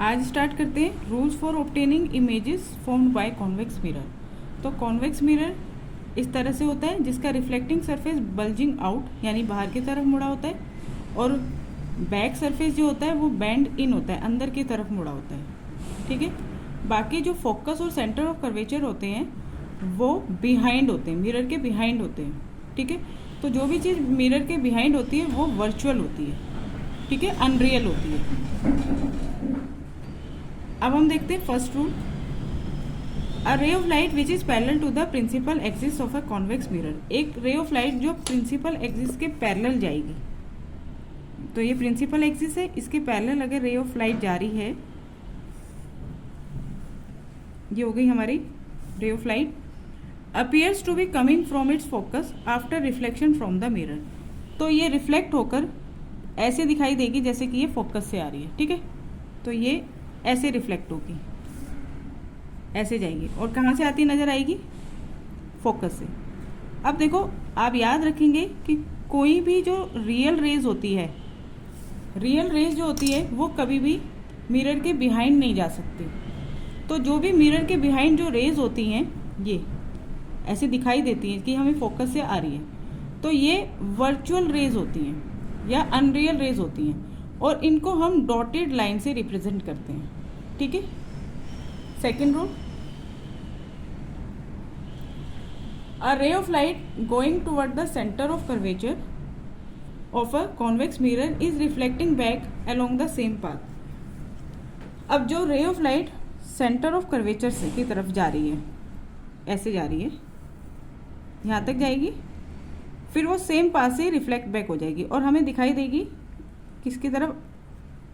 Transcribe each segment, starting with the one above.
आज स्टार्ट करते हैं rules for obtaining images formed by convex mirror. तो कॉन्वेक्स मिरर इस तरह से होता है जिसका रिफ्लेक्टिंग सरफेस बल्जिंग आउट यानी बाहर की तरफ मुड़ा होता है, और बैक सरफेस जो होता है वो बैंड इन होता है, अंदर की तरफ मुड़ा होता है। ठीक है, बाकी जो फोकस और सेंटर ऑफ कर्वेचर होते हैं वो बिहाइंड होते हैं, मिरर के बिहाइंड होते हैं। ठीक है, तो जो भी चीज़ मिरर के बिहाइंड होती है वो वर्चुअल होती है, ठीक है, अनरियल होती है। अब हम देखते हैं first rule, a ray of light which is parallel to the principal axis of a convex mirror. एक रे ऑफ लाइट जो प्रिंसिपल एक्सिस के पैरेलल जाएगी, तो ये प्रिंसिपल एक्सिस है, इसके पैरेलल अगर रे ऑफ लाइट जा रही है, ये हो गई हमारी ray of light, appears to be coming from its focus after reflection from the mirror. तो ये रिफ्लेक्ट होकर ऐसे दिखाई देगी जैसे कि ये फोकस से आ रही है। ठीक है, तो ये ऐसे रिफ्लेक्ट होगी, ऐसे जाएगी, और कहाँ से आती नज़र आएगी? फोकस से। अब देखो, आप याद रखेंगे कि कोई भी जो रियल रेज होती है, रियल रेज जो होती है वो कभी भी मिरर के बिहाइंड नहीं जा सकती। तो जो भी मिरर के बिहाइंड जो रेज होती हैं ये ऐसे दिखाई देती हैं कि हमें फोकस से आ रही है, तो ये वर्चुअल रेज होती हैं या अनरियल रेज होती हैं, और इनको हम डॉटेड लाइन से रिप्रेजेंट करते हैं। ठीक है, second rule, a ray of light going toward the centre of curvature of a convex mirror is reflecting back along the same path. अब जो रे of light centre of curvature से की तरफ जा रही है, ऐसे जा रही है, यहाँ तक जाएगी, फिर वो सेम पाथ से रिफ्लेक्ट बैक हो जाएगी और हमें दिखाई देगी किसकी तरफ?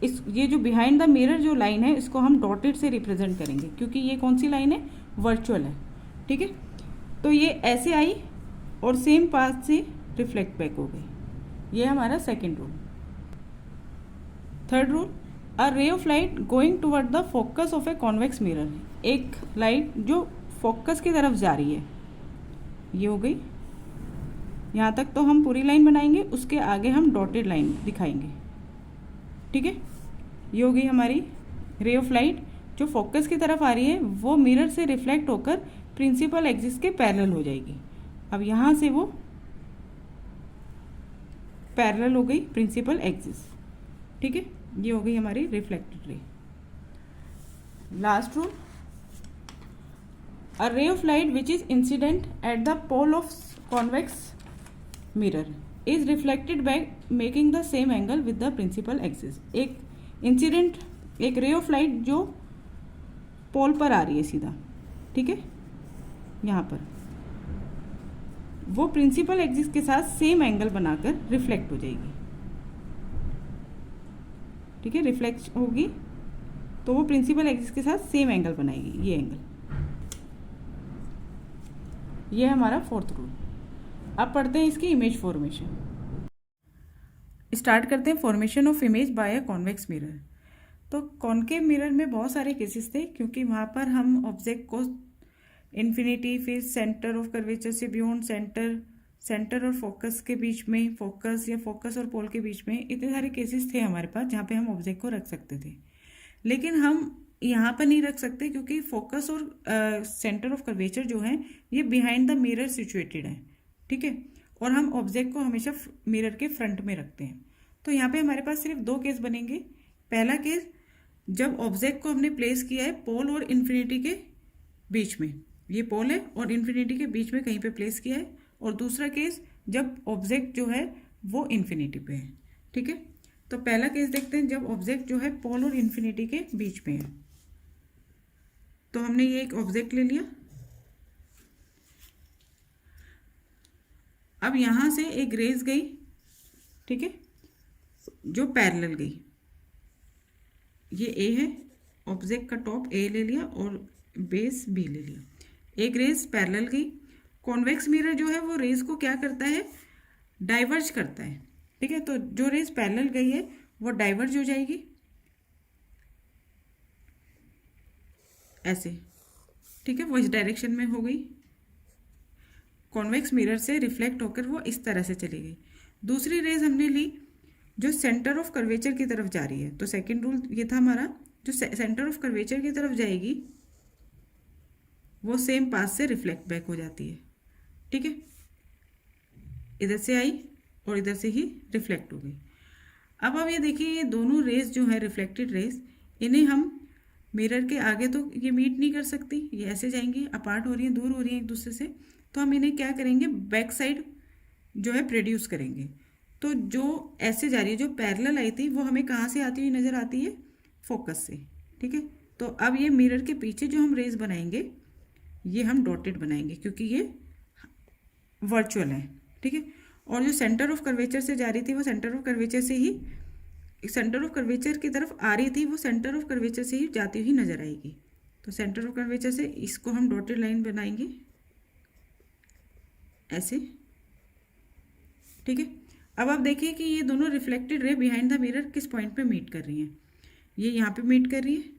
इस ये जो बिहाइंड द मिरर जो लाइन है इसको हम डॉटेड से रिप्रेजेंट करेंगे, क्योंकि ये कौन सी लाइन है? वर्चुअल है। ठीक है, तो ये ऐसे आई और सेम पाथ से रिफ्लेक्ट बैक हो गई। ये हमारा second rule. Third rule, a ray of light going toward the focus of a convex mirror. एक लाइट जो फोकस की तरफ जा रही है, ये हो गई। यहाँ तक तो हम पूरी लाइन बनाएंगे, उसके आगे हम डॉटेड लाइन दिखाएंगे। ठीक है, ये हो गई हमारी रे ऑफ लाइट जो फोकस की तरफ आ रही है, वो मिरर से रिफ्लेक्ट होकर प्रिंसिपल एक्सिस के पैरेलल हो जाएगी। अब यहाँ से वो पैरेलल हो गई प्रिंसिपल एक्सिस। ठीक है, ये हो गई हमारी reflected ray. Last rule, a ray of light which is incident at the pole of convex mirror is reflected back making the same angle with the principal axis. एक incident, एक ray of light जो पोल पर आ रही है सीधा, ठीक है, यहाँ पर वो प्रिंसिपल एक्सिस के साथ सेम एंगल बनाकर रिफ्लेक्ट हो जाएगी। ठीक है, रिफ्लेक्ट होगी तो वो प्रिंसिपल एक्सिस के साथ सेम एंगल बनाएगी, ये एंगल। ये है हमारा फोर्थ रूल। अब पढ़ते हैं इसकी इमेज फॉर्मेशन। स्टार्ट करते हैं formation of image by a convex mirror. तो कॉन्केव मिरर में बहुत सारे केसेस थे, क्योंकि वहाँ पर हम ऑब्जेक्ट को इन्फिनिटी, फिर सेंटर ऑफ कर्वेचर से बियॉन्ड सेंटर, सेंटर और फोकस के बीच में, फोकस या फोकस और पोल के बीच में, इतने सारे केसेस थे हमारे पास जहाँ पे हम ऑब्जेक्ट को रख सकते थे। लेकिन हम यहाँ पर नहीं रख सकते क्योंकि फोकस और सेंटर ऑफ कर्वेचर जो है ये बिहाइंड द मिरर सिचुएटेड है। ठीक है, और हम ऑब्जेक्ट को हमेशा मिरर के फ्रंट में रखते हैं। तो यहाँ पे हमारे पास सिर्फ दो केस बनेंगे। पहला केस, जब ऑब्जेक्ट को हमने प्लेस किया है पोल और इन्फिनिटी के बीच में, ये पोल है और इन्फिनिटी के बीच में कहीं पे प्लेस किया है, और दूसरा केस जब ऑब्जेक्ट जो है वो इन्फिनिटी पे है। ठीक है, तो पहला केस देखते हैं, जब ऑब्जेक्ट जो है पोल और इन्फिनिटी के बीच में है। तो हमने ये एक ऑब्जेक्ट ले लिया, अब यहाँ से एक रेज गई, ठीक है, जो पैरेलल गई, ये ए है, ऑब्जेक्ट का टॉप ए ले लिया और बेस बी ले लिया, एक रेज पैरेलल गई। कॉन्वेक्स मिरर जो है वो रेज को क्या करता है? डाइवर्ज करता है। ठीक है, तो जो रेज पैरेलल गई है वो डाइवर्ज हो जाएगी ऐसे। ठीक है, वो इस डायरेक्शन में हो गई, कॉन्वेक्स मिरर से रिफ्लेक्ट होकर वो इस तरह से चली गई। दूसरी रेज हमने ली जो सेंटर ऑफ कर्वेचर की तरफ जा रही है, तो सेकंड रूल ये था हमारा जो सेंटर ऑफ कर्वेचर की तरफ जाएगी वो सेम पाथ से रिफ्लेक्ट बैक हो जाती है। ठीक है, इधर से आई और इधर से ही रिफ्लेक्ट हो गई। अब ये देखिए, ये दोनों रेज जो है रिफ्लेक्टेड रेज, इन्हें हम मिरर के आगे तो ये मीट नहीं कर सकती, ये ऐसे जाएंगी, अपार्ट हो रही हैं, दूर हो रही हैं एक दूसरे से। तो हम इन्हें क्या करेंगे, बैक साइड जो है प्रोड्यूस करेंगे। तो जो ऐसे जा रही है, जो पैरेलल आई थी, वो हमें कहाँ से आती हुई नज़र आती है, फोकस से। ठीक है, तो अब ये मिरर के पीछे जो हम रेज बनाएंगे ये हम डॉटेड बनाएंगे क्योंकि ये वर्चुअल है। ठीक है, और जो सेंटर ऑफ कर्वेचर से जा रही थी वो सेंटर ऑफ कर्वेचर से ही, सेंटर ऑफ कर्वेचर की तरफ आ रही थी, वो सेंटर ऑफ कर्वेचर से ही जाती हुई नजर आएगी। तो सेंटर ऑफ कर्वेचर से इसको हम डॉटेड लाइन बनाएंगे ऐसे। ठीक है, अब आप देखिए कि ये दोनों reflected ray behind the mirror किस पॉइंट पे मीट कर रही हैं। ये यहाँ पे मीट कर रही है।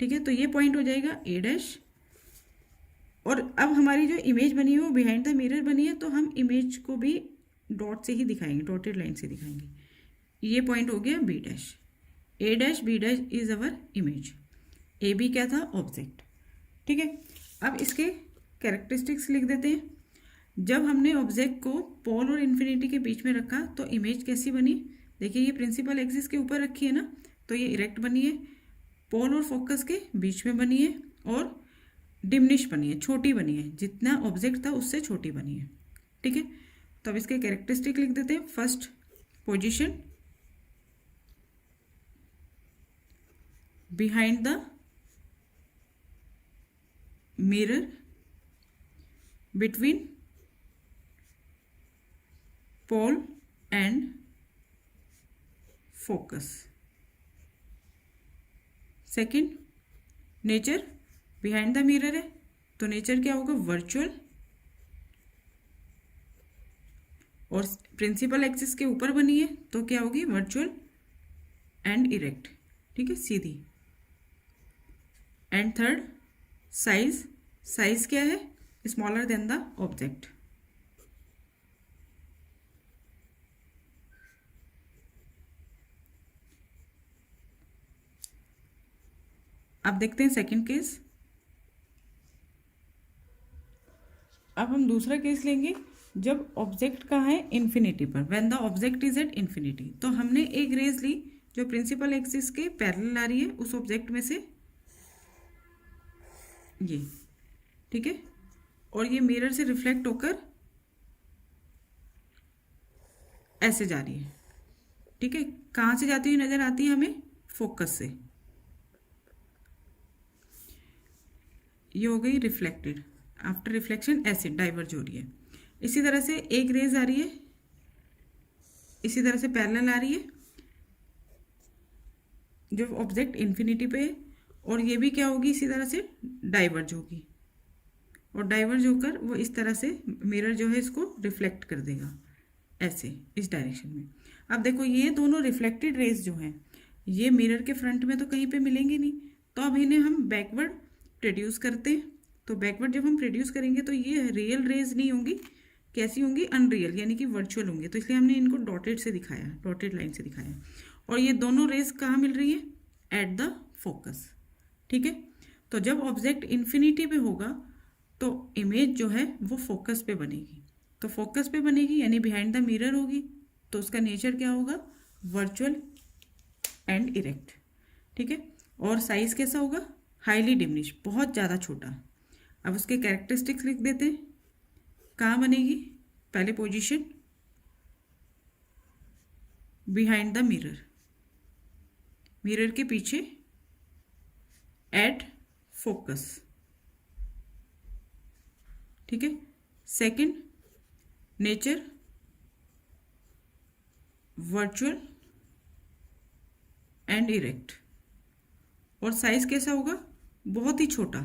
ठीक है, तो ये पॉइंट हो जाएगा ए डैश। और अब हमारी जो इमेज बनी है वो बिहाइंड द मिरर बनी है, तो हम इमेज को भी डॉट से ही दिखाएंगे, डॉटेड लाइन से दिखाएंगे। ये पॉइंट हो गया B dash. A dash B dash is our image. A B क्या था, ऑब्जेक्ट। ठीक है, अब इसके कैरेक्टरिस्टिक्स लिख देते हैं। जब हमने ऑब्जेक्ट को पोल और इन्फिनिटी के बीच में रखा तो इमेज कैसी बनी, देखिए ये प्रिंसिपल एक्सिस के ऊपर रखी है ना, तो ये इरेक्ट बनी है, पोल और फोकस के बीच में बनी है और डिमिनिश बनी है, छोटी बनी है, जितना ऑब्जेक्ट था उससे छोटी बनी है। ठीक है, तो अब इसके कैरेक्टरिस्टिक लिख देते हैं। First position behind the mirror between pole and focus. Second, nature behind the mirror है, तो नेचर क्या होगा, वर्चुअल, और प्रिंसिपल एक्सिस के ऊपर बनी है तो क्या होगी, वर्चुअल एंड इरेक्ट। ठीक है, सीधी। एंड थर्ड, साइज, साइज क्या है, स्मॉलर देन द ऑब्जेक्ट। अब देखते हैं सेकंड केस। अब हम दूसरा केस लेंगे जब ऑब्जेक्ट कहाँ है, इन्फिनिटी पर, when the object is at infinity. तो हमने एक रेज ली जो प्रिंसिपल एक्सिस के पैरेलल आ रही है उस ऑब्जेक्ट में से, ये। ठीक है, और ये मिरर से रिफ्लेक्ट होकर ऐसे जा रही है। ठीक है, कहाँ से जाती हुई नजर आती है हमें, फोकस से। ये हो गई रिफ्लेक्टेड। आफ्टर रिफ्लेक्शन ऐसे डाइवर्ज हो रही है। इसी तरह से एक रेज आ रही है, इसी तरह से पैरेलल आ रही है, जो ऑब्जेक्ट इन्फिनिटी पे है, और ये भी क्या होगी, इसी तरह से डाइवर्ज होगी, और डाइवर्ज होकर वो इस तरह से मिरर जो है इसको रिफ्लेक्ट कर देगा ऐसे, इस डायरेक्शन में। अब देखो ये दोनों रिफ्लेक्टेड रेज जो हैं ये मिरर के फ्रंट में तो कहीं पे मिलेंगे नहीं, तो अब इन्हें हम बैकवर्ड प्रोड्यूस करते हैं। तो बैकवर्ड जब हम प्रोड्यूस करेंगे तो ये रियल रेज नहीं होंगी, कैसी होंगी, अनरियल, यानी कि वर्चुअल होंगे। तो इसलिए हमने इनको डॉटेड से दिखाया, डॉटेड लाइन से दिखाया। और ये दोनों रेज कहाँ मिल रही है, एट द फोकस। ठीक है, तो जब ऑब्जेक्ट इन्फिनिटी पे होगा तो इमेज जो है वो फोकस पे बनेगी। तो फोकस पे बनेगी यानी बिहाइंड द मिरर होगी, तो उसका नेचर क्या होगा, वर्चुअल एंड इरेक्ट। ठीक है, और साइज कैसा होगा, हाईली डिमिनिश, बहुत ज़्यादा छोटा। अब उसके कैरेक्टरिस्टिक्स लिख देते हैं। कहाँ बनेगी, पहले position behind the mirror, mirror के पीछे, एट फोकस। ठीक है, second, nature virtual and erect, और साइज कैसा होगा, बहुत ही छोटा।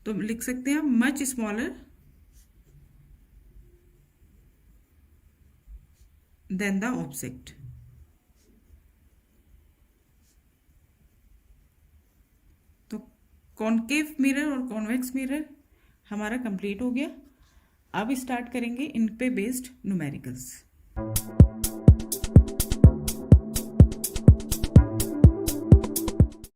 तो लिख सकते हैं much smaller than the object. तो कॉनकेव मिरर और कॉन्वेक्स मिरर हमारा कंप्लीट हो गया। अब स्टार्ट करेंगे इन पे बेस्ड न्यूमेरिकल्स।